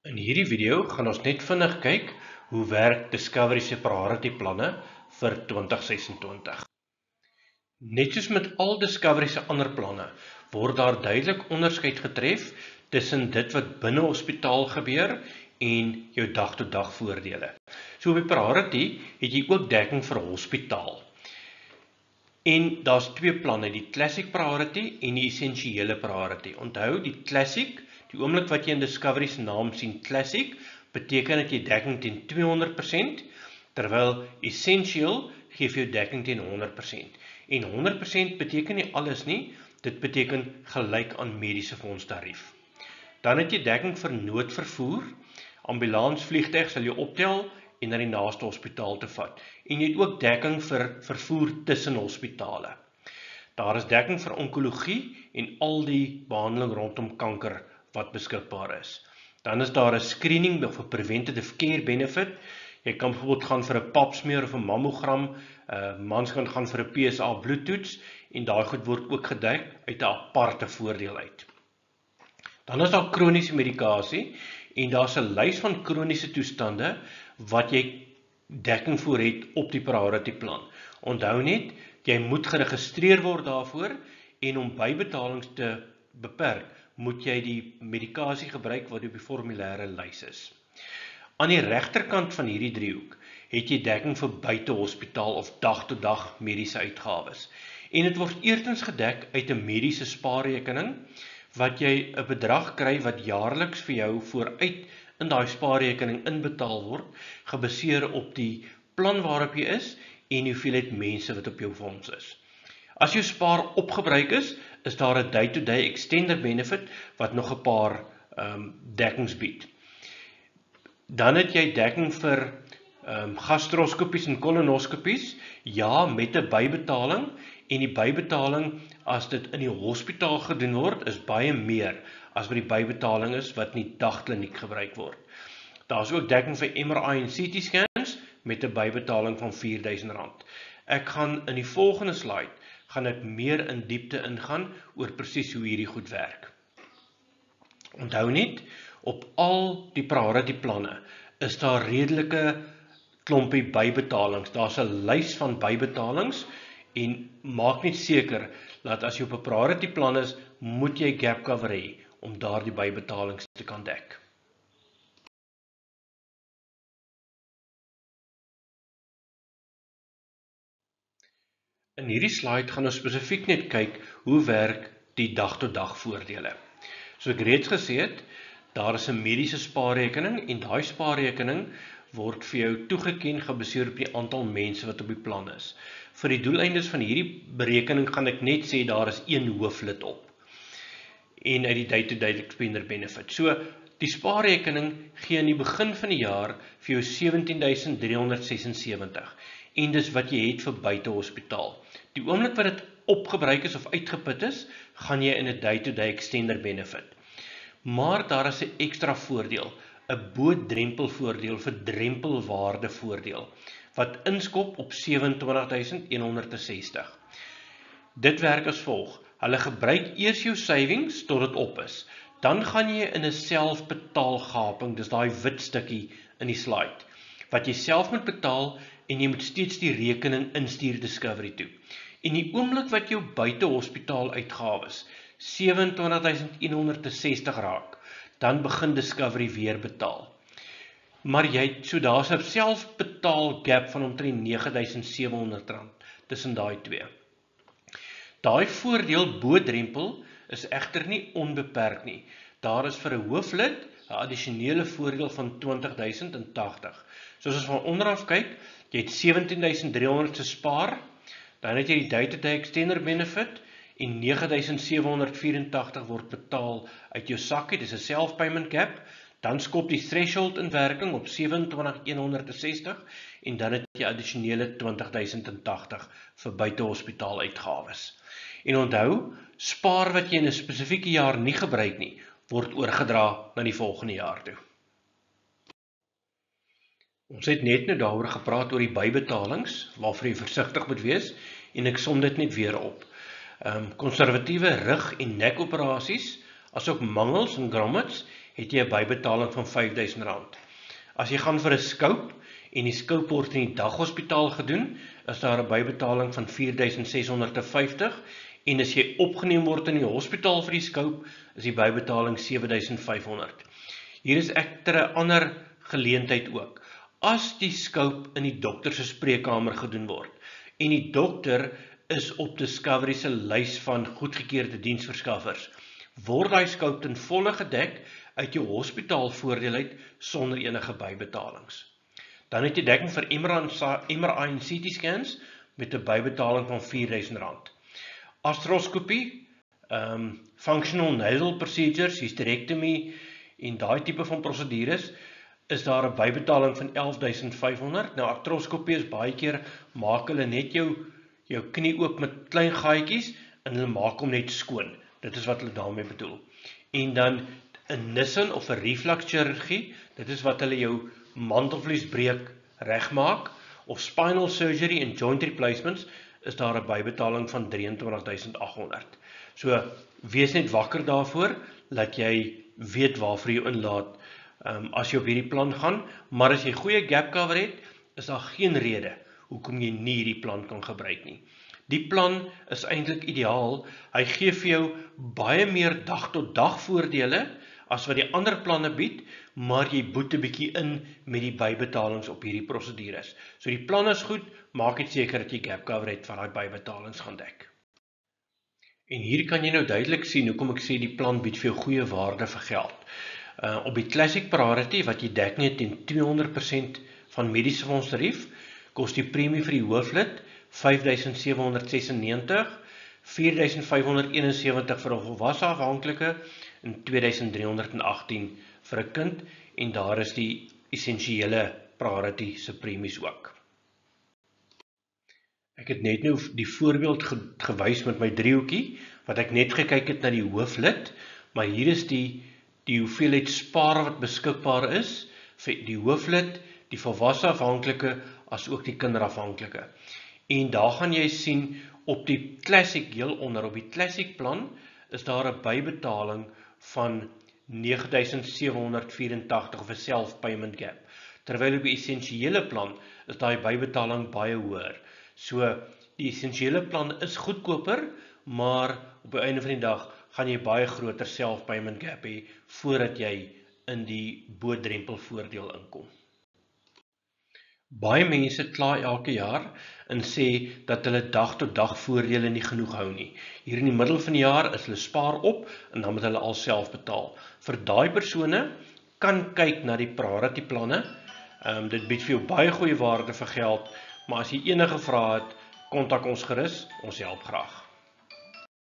In hierdie video gaan ons net vinnig kyk hoe werk Discovery se priority planne vir 2026. Net soos met al Discovery se ander planne, word daar duidelik onderskeid getref tussen dit wat binne hospitaal gebeur en jou dag-tot-dag voordele. So op die priority het jy ook dekking vir hospitaal. En daar's twee planne, die Classic Priority en die Essensiële Priority. Onthou, die Classic, die oomblik wat jy in Discovery se naam sien Classic, beteken dat jy dekking teen 200%, terwyl Essential gee vir jou dekking teen 100%. En 100% beteken nie alles nie, dit beteken gelyk aan mediese fondstarief. Dan het jy dekking vir noodvervoer, ambulansvliegtuig sal jy optel en na die naaste hospitaal te vat. En jy het ook dekking vir vervoer tussen hospitale. Daar is dekking vir onkologie en al die behandeling rondom kanker wat beskikbaar is. Dan is daar 'n screening of 'n preventative care benefit. Jy kan byvoorbeeld gaan vir 'n papsmeer of 'n mammogram, mans kan gaan vir 'n PSA bloedtoets en daai goed word ook gedek uit 'n aparte voordeel uit. Dan is daar kroniese medikasie en daar's 'n lys van kroniese toestande wat jy dekking voor het op die priority plan. Onthou net, jy moet geregistreer word daarvoor en om bybetalings te beperk, moet jy die medikasie gebruik wat op die formulêre lys is. Aan die regterkant van hierdie driehoek het jy dekking vir buitehospitaal of dag-tot-dag mediese uitgawes. En dit word eerstens gedek uit 'n mediese spaarrekening wat jy 'n bedrag kry wat jaarliks vir jou vooruit in daai spaarrekening inbetaal word, gebaseer op die plan waarop jy is en hoeveelheid mense wat op jou fonds is. As jou spaar opgebruik is daar 'n day-to-day extender benefit wat nog 'n paar dekkings bied. Dan het jy dekking vir gastroskopies en kolonoskopies, ja, met 'n bybetaling, en die bybetaling as dit in die hospitaal gedoen word, is baie meer as wat die bybetaling is wat in die dagkliniek gebruik word. Daar is ook dekking vir MRI en CT scans met 'n bybetaling van R4000. Ek gaan in die volgende slide gaan ek meer in diepte ingaan oor presies hoe hierdie goed werk. Onthou net, op al die priority planne is daar redelike klompie bybetalings. Daar's 'n lys van bybetalings en maak net seker dat as jy op 'n priority plan is, moet jy gap cover hê om daardie bybetalings te kan dek. In hierdie slide gaan ons spesifiek net kyk hoe werk die dag-tot-dag voordele. So ek reeds gesê het, daar is 'n mediese spaarrekening en daai spaarrekening word vir jou toegeken gebaseer op die aantal mense wat op die plan is. Vir die doeleindes van hierdie berekening gaan ek net sê daar is een hooflid op. En uit die day-to-day extender benefit. So, die spaarrekening gee aan die begin van die jaar vir jou 17.376 en dis wat jy het vir buitehospitaal. Die oomblik wat dit opgebruik is of uitgeput is, gaan jy in 'n day-to-day extender benefit. Maar daar is 'n ekstra voordeel, 'n bo-drempelvoordeel vir drempelwaardevoordeel, wat inskop op 27.160. Dit werk as volg. Hulle gebruik eers jou savings tot dit op is. Dan gaan jy in 'n selfbetaalgaping, dis daai wit stukkie in die slide, wat jy self moet betaal en jy moet steeds die rekening instuur Discovery toe. En die oomblik wat jou buitehospitaal uitgawes 27.160 raak, dan begin Discovery weer betaal. Maar so daar's 'n selfbetaal gap van omtrent R9.700 tussen daai twee. Daai voordeel bo-drempel is egter nie onbeperk nie. Daar is vir 'n hooflid 'n addisionele voordeel van R20.080. So as ons van onderaf kyk, jy het 17.300 se spaar, dan het jy die day-to-day extender benefit en 9.784 word betaal uit jou sakkie, dis 'n self-payment gap. Dan skop die threshold in werking op 27.160 en dan het jy addisionele 20.080 vir buitehospitaal uitgawes. En onthou, spaar wat jy in 'n spesifieke jaar nie gebruik nie, word oorgedra na die volgende jaar toe. Ons het net nou daaroor gepraat oor die bybetalings, waarvoor jy versigtig moet wees, en ek som dit net weer op. Konservatiewe rug- en nekoperasies, asook mangels en grommets het jy 'n bybetaling van R5000. As jy gaan vir 'n scope en die scope word in die daghospitaal gedoen, is daar 'n bybetaling van R4650 en as jy opgeneem word in die hospitaal vir die scope, is die bybetaling R7500. Hier is egter 'n ander geleentheid ook. As die scope in die dokter se spreekkamer gedoen word en die dokter is op Discovery se lys van goedgekeurde diensverskaffers, word daai scope ten volle gedek uit jou hospitaalvoordeel uit sonder enige bybetalings. Dan het jy dekking vir MRI en CT scans met 'n bybetaling van R4000. Arthroskopie, functional nasal procedures, hysterectomy en daai tipe van prosedures, is daar 'n bybetaling van R11500. Nou arthroskopie is baie keer maak hulle net jou knie oop met klein gaatjies en hulle maak hom net skoon. Dit is wat hulle daarmee bedoel. En dan 'n Nissen of 'n reflux chirurgie, dit is wat hulle jou mantelvliesbreuk regmaak, of spinal surgery en joint replacements, is daar 'n bybetaling van R23800. So, wees net wakker daarvoor, dat jy weet waarvoor jy inlaat as jy op hierdie plan gaan, maar as jy goeie gap cover het, is daar geen rede hoekom jy nie hierdie plan kan gebruik nie. Die plan is eintlik ideaal, hy gee vir jou baie meer dag-tot-dag voordele as wat die ander planne bied, maar jy boet 'n bietjie in met die bybetalings op hierdie prosedures. So die plan is goed, maak dit seker dat jy gap cover het wat daai bybetalings gaan dek. En hier kan jy nou duidelik sien hoekom ek sê die plan bied vir jou goeie waarde vir geld. Op die Classic Priority wat jy dek net teen 200% van mediese fondstarief, kos die premie vir die hooflid R5796, R4571 vir 'n volwasse afhanklike en R2318 vir 'n kind, en daar is die essensiële priority se premies ook. Ek het net nou die voorbeeld gewys met my driehoekie, wat ek net gekyk het na die hooflid, maar hier is die hoeveelheid spaar wat beskikbaar is vir die hooflid, die volwasse afhanklike, as ook die kinderafhanklike. En daar gaan jy sien op die Classic heel onder, op die Classic plan, is daar 'n bybetaling van R9784 of 'n self-payment gap. Terwyl op die essensiële plan is daai bybetaling baie hoër. So die essensiële plan is goedkoper, maar op die einde van die dag gaan jy baie groter self-payment gap hê voordat jy in die bo-drempelvoordeel inkom. Baie mense kla elke jaar en sê dat hulle dag-tot-dag voordele nie genoeg hou nie. Hier in die middel van die jaar is hulle spaar op en dan moet hulle alself betaal. Vir daai persone kan kyk na die priority planne. Dit bied vir jou baie goeie waarde vir geld, maar as jy enige vrae het, kontak ons gerus, ons help graag.